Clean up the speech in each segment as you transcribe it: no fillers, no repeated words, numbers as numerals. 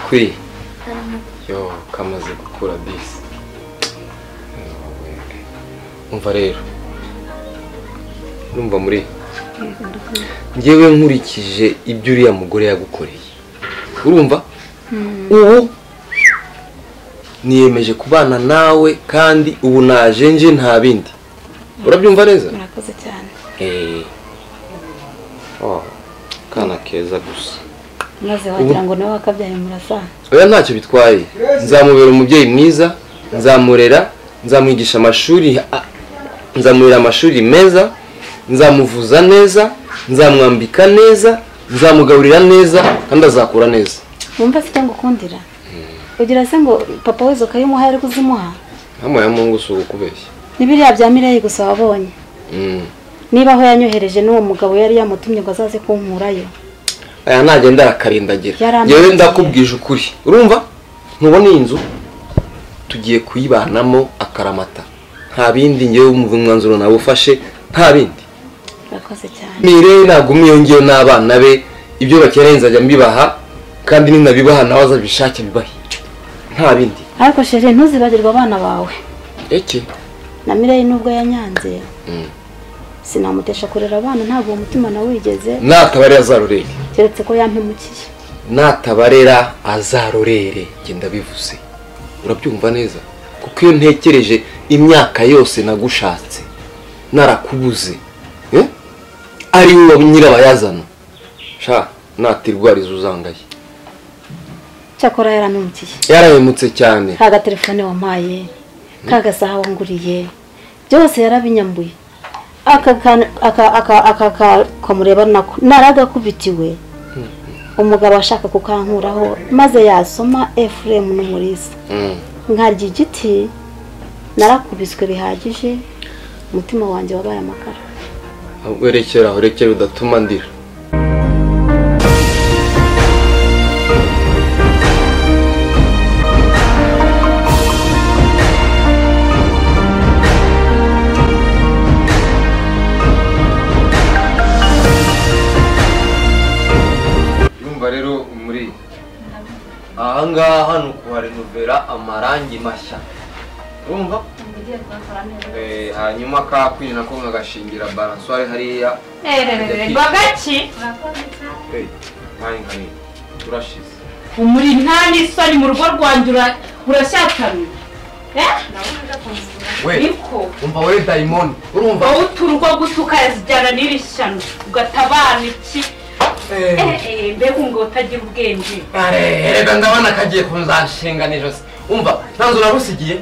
Gakwi. Yo, kamaze gukura disi. Umva rero. Urumva muri ngewe nkurikije ibyo uriya mugore yagukoreye. Urumva? Ubu niyemeje kubana nawe kandi ubu najenje nta bindi. Urabyumva neza? Murakoze cyane. Kana keza gusa. Maze wagira ngo nawe akabyaye murasa. Oya ntacyo bitwaye. Nzamubera umubyeyi mwiza, nzamurera, nzamwigisha amashuri, nzamurera amashuri meza, nzamuvuza neza, nzamwambika neza, nzamugaburira neza kandi azakura neza. Wumva se cyangwa ukundira? Ugira se ngo papa wezo kayimuha ari kuzimuha? Hamo ya Mungu suko kubeshya. Nibiriya bya Mireille gusa wabonye. Niba aho yanyohereje n'uwo mugabo yari yamutumye ngo azaze kunkurayo. Aya nagenda akarindagira. Yewe ndakubwije ukuri. Urumva? Ntubona inzu tugiye kuyibanamo akaramata. Nta bindi ngewe umwanzuro nawe ufashe, nta bindi. Urakoze cyane. Mireille nagumye ngiye n'abana be ibyo bakeneye nzajya mbibaha kandi ninabibaha nawe azabishake bibahe. Nta bindi. Ariko sheje ntuzibagirwa abana bawe. Eki? Na Mireille nubwo yanyanze. Sinamutesha kurera abana ntabwo umutima nawe wigeze. Natabarera azarorere. Keretse ko yampemukiye. Natabarera azarorere genda bivuze. Urabyumva neza? Kuko iyo ntekereje imyaka yose nagushatse narakubuze. Ari wowe nyirabayazana. Sha natirwariza uzangaye. Cyakora yarampemukiye. Yarahemutse cyane. Kaga telefone wampaye. Kaga saha wanguriye. Byose yarabinyambuye. Aka kamureba nako naragakubitiwe. Umugabo ashaka kukankuraho maze yasoma Ephraim n'Umurisa. Nkarya igiti narakubiswe bihagije umutima wanjye wabaye amakara. Werekera udatuma ndira. Rero muri ahangaha nukuharenovera amarangi mashya. Urumva? Hanyuma kakwini nako ngagashingira balansoire hariya. Bagaki. Nkani turashize. Umuri ntani soni mu rugo rwanjye urashyatamiye. Niko umva we diamond. Urumva? Uturwa gutuka yazijyana n'ibishyano ugatabana iki? Mbega ngo utagira ubwenge. Rega ndabona kagiye kunzanshinga nijose. Umva ntanzo narusigiye.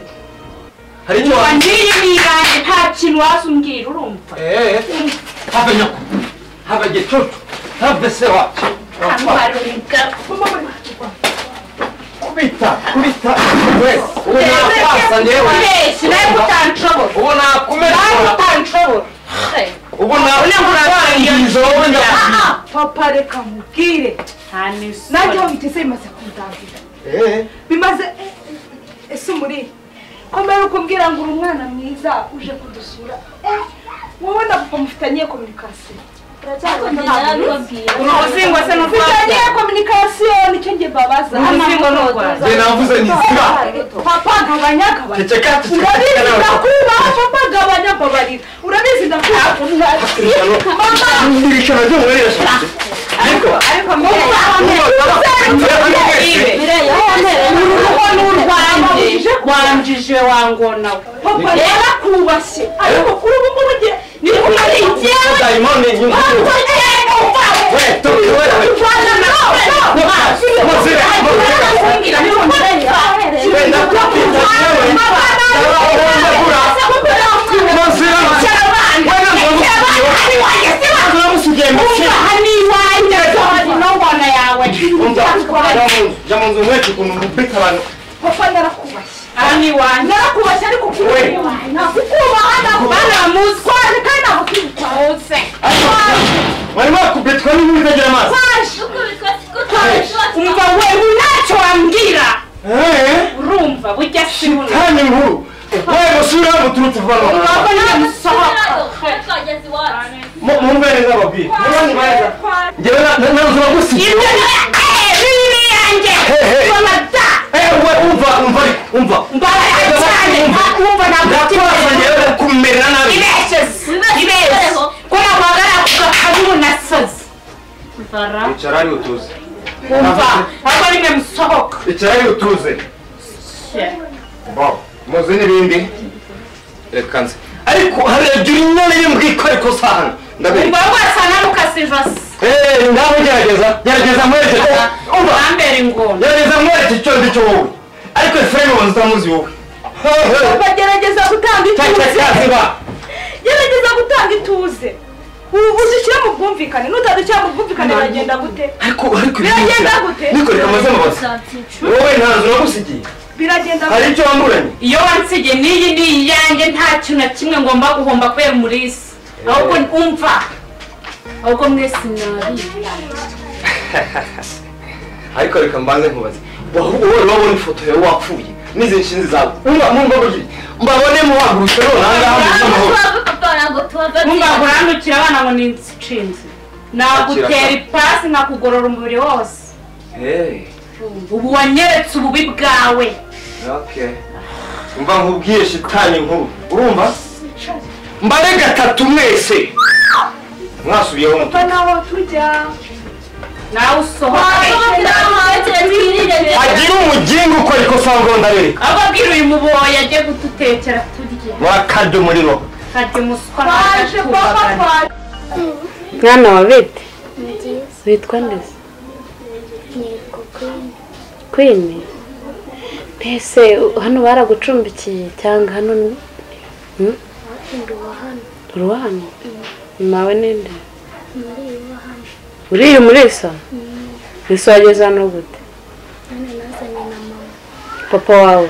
Hari icyo wangiye niranye nta kintu wasumbwira urumva. Habe nyoko. Habe gicucu. Habe se wacu. Kubita. Wes. Unapasa nyewe. Sinaye kutanshobora. Unakumera kutanshobora. Ubona urangirizo wowe ndakubwira. Papa reka mubwire. Nanjye wabitse imaze kundangira. Bimaze ese muri komera ukumbwira ngo umwana mwiza uje kudusura. Wowe na papa mufitanye communication. Uruzingo se no mufitanye communication nicyo nge babaza. Uruzingo no rwaza. Je navuze ni siba. Papa gabanya. Urabizi ndakuba papa gabanya babarira. Urabizi ndakuba. Mama ndishana cyo mwerera. Ariko wanjije wangona. Papa yarakubashye. Ariko kuri ubu ngubu ni kumari njyewe. Diamond ni nyuma. We toki wewe. Jamanzo wetu kunubika abantu. Papa narakubashye. Ani wanje. Narakubashye ariko kuri. Nakukuba bana muzwari kandi nakukubita hose. Warimo kubitwa n'ibitagira amazi. Umva wewe ntacyo wambwira. Urumva bujya sibuna. Kandi nkuru. Wewe musura muturutu vano. Urabona musohoka. Mumbere n'ababiri. Mubani baza. Ngewe nazo bagusigiye. Bibi yanjye. icara utuze. Umva, ntabwo rimwe musohoka. Icara utuze. Bo, muzi n'ibindi. Reka nze. Ariko harebye inyoni y'imbwiko ariko sana. Ndabizi. Ngo wasana mukasijosi. Ngaho gerageza mwereke ko. Umva. Ambere ingona. Gerageza mwereke icyo ndi cyo wowe. Ariko Efraim wanze utamuzi wowe. Bagerageza gutanga ituze. Gerageza gutanga ituze. Uzishyira mu bwumvikane n'utadushyira mu bwumvikane biragenda gute? Ariko biragenda gute? Niko reka maze mabasa. Wowe ntanzu nagusigiye. Biragenda hari icyo wamuranye. Iyo wansigiye niyi yanjye nta kintu na kimwe ngomba guhomba kubera umurisi. Ahubwo umva. Ahubwo mwese nabi. Ariko reka mbanze nkubaze. Wowe wabona ifoto yawe wapfuye. Nize nshinzi zawe. Umva mumbabuji. Mbabone mu wagurutse nanga Munga kurandukira abana ngo ninsinzi. Nagutera ipasi nakugorora umubiri wose. Ubu wanyeretse ububi bwawe. Okay. Umva nkubwiye shitani nkuru. Urumva? Mbare gatatu mwese. Mwasubiyeho muto. Naho tujya. Nawe usohoka. Agira umugingo uko ariko sango ndareka. Ababwira uyu muboya aje gututekera turye. Wakade umuriro. Kati muswa Waje papa. Mwana wa bite? Witwa ndese? Queen. Mbese hano baragucumbikiye cyangwa hano ni? Ruhano. Mawe ninde? Uriye umurisa? Ese wageze hano gute? Papa wawe?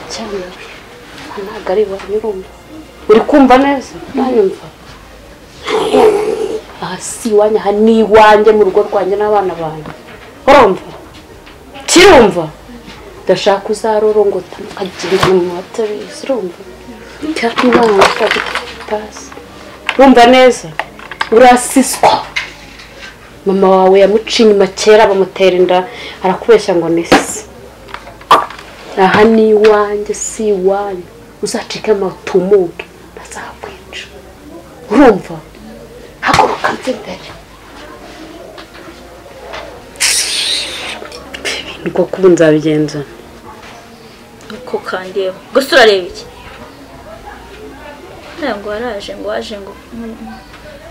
Cyane. Ntabwo ari banyurumva. Uri kumva neza? Nanyumva. Si wanya hani wanjye mu rugo rwanjye n'abana banjye. Urumva? Kirumva? Ndashaka uzarorongota ukagira mu matabizi urumva? Cyakubana pasi. Urumva neza? Urasiswa. Mama wawe yamuciye inyuma kera bamutera inda arakubeshya ngo nisi. Aha ni wanjye si wanjye. Uzacika amatumudo nazakwica. Urumva? Haguruka mve imbere. Niko kubu nzabigenza. Uko kandeba. Gusa urareba iki? Ntabwo waraje ngo waje ngo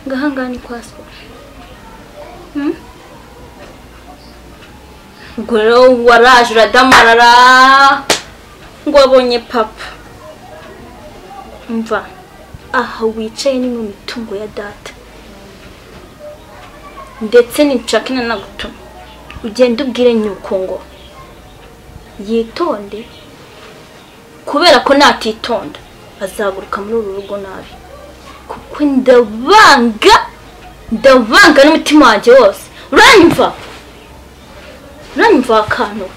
ngahangani kwaso. Ngoro waraje uradamarara ngo abonye papa. Umva. Aha wicaye ni mu mitungo ya data. Ndetse ninshakina nagutuma. Ugenda ubwire nyuko ngo yitonde kubera ko natitonda azaguruka muri uru rugo nabi kuko ndavanga n'umutima wanjye wose. Uranyumva akantu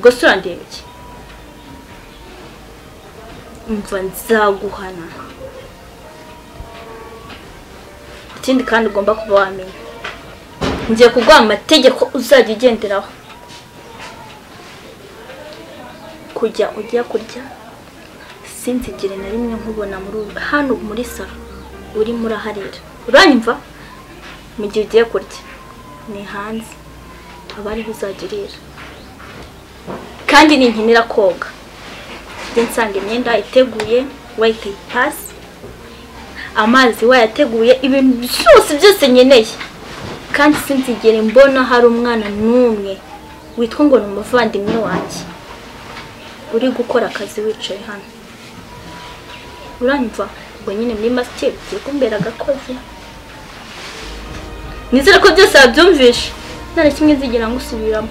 gusa urandeba iki? Umva nzaguhana. Ikindi kandi ugomba kuba wamenya ngiye kuguha amategeko uzajya ugenderaho. Kujya ujya kurya sinzigire na rimwe nkubona hano muri salo uri muraharira. Uranyumva? Mu gihe ugiye kurya ni hanze abari uzagirira. Kandi ninkenera koga nsanga imyenda iteguye wayiteye pasi amazi wayateguye ibintu byose nyeneye. Kandi sinzigere mbona hari umwana n'umwe witwa ngo ni umuvandimwe wanjye uri gukora akazi wicaye hano. Uranyumva? Ubwo nyine muri make ugiye kumbera agakozi. Nizere ko byose wabyumvishe nta na kimwe nzigera ngusubiramo.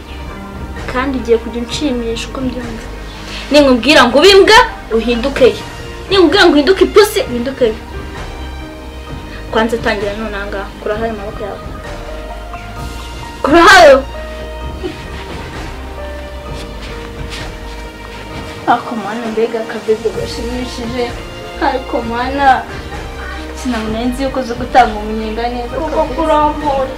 Kandi ugiye kujya unshimisha uko mbyumva. Ninkubwira ngo ubimbwa uhindukeyo, ninkubwira ngo uhinduke ipusi uhindukeyo. Kwanza tangira none anga kurahaye amaboko yawe. Kurahayo. Ako mana mbega kabebe gashimishije. Ariko mana sinamenzi yuko zo gutanga umunyenga neza kuko kurambura.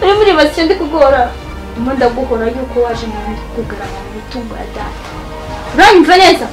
Uri muri bake ndi kugora. ndimo ndaguhora yuko waje mu kugura mu mitungo ya data uranyumva neza